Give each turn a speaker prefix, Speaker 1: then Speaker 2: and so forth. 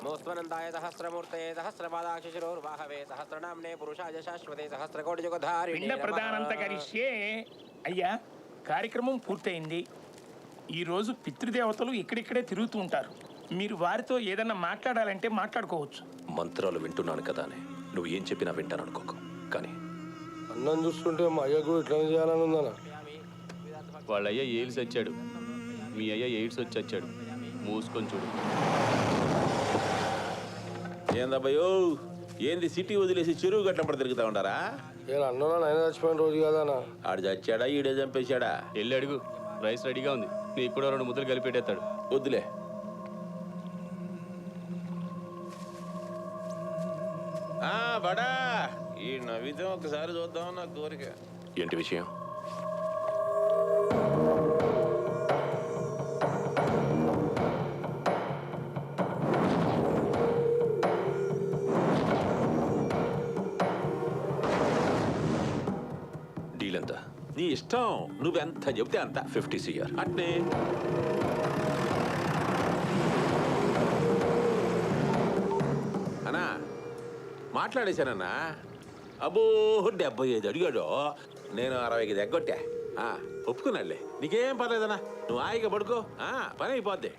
Speaker 1: నమోస్వనందాయ సహస్రమూర్తయే సహస్రపాదాక్షిశిరోర్వాహవే సహస్రనామ్నే పురుషాయ శాశ్వతే సహస్రకోటియుగధారిణే
Speaker 2: పిండ ప్రదానంత కరిష్యే. అయ్యా, కార్యక్రమం పూర్తయింది. ఈరోజు పితృదేవతలు ఇక్కడిక్కడే తిరుగుతూ ఉంటారు. మీరు వారితో ఏదన్నా మాట్లాడాలంటే మాట్లాడుకోవచ్చు.
Speaker 3: మంత్రాలు వింటున్నాను కదా అని నువ్వు ఏం చెప్పినా వింటాను అనుకోకు. కానీ
Speaker 4: అన్నం చూస్తుంటే మా అయ్య కూడా ఇట్లా చేయాలని ఉందన్నా.
Speaker 5: వాళ్ళ అయ్య ఎయిడ్స్ వచ్చాడు, మీ అయ్య ఎయిడ్స్ వచ్చి వచ్చాడు. మూసుకొని చూడు.
Speaker 6: ఏందబ్బయో, ఏంది సిటీ వదిలేసి చెరువు గట్లప్పుడు తిరుగుతా ఉంటారా?
Speaker 4: నేను అన్నంలో నాయన చచ్చిపోయిన రోజు కదన్నా.
Speaker 6: ఆడు చచ్చాడా ఈడే చంపేశాడా?
Speaker 5: వెళ్ళి అడుగు, రైస్ రెడీగా ఉంది. నీకు కూడా 2 ముద్దలు కలిపెట్టేస్తాడు.
Speaker 6: వద్దులే. బడా ఈ నవ్వితే ఒకసారి చూద్దాం నా కోరిక.
Speaker 3: ఏంటి విషయం? డీల్ ఎంత?
Speaker 6: నీ ఇష్టం, నువ్వెంత చెప్తే అంత.
Speaker 3: 50 CR.
Speaker 6: అట్నే అన్నా మాట్లాడేశానన్నా. అబ్బో 75 అడిగాడు, నేను 60కి ఎగ్గొట్టా. ఒప్పుకున్నాడులే, నీకేం పర్లేదన్నా. నువ్వు హాయిగా పడుకో, పని అయిపోద్ది.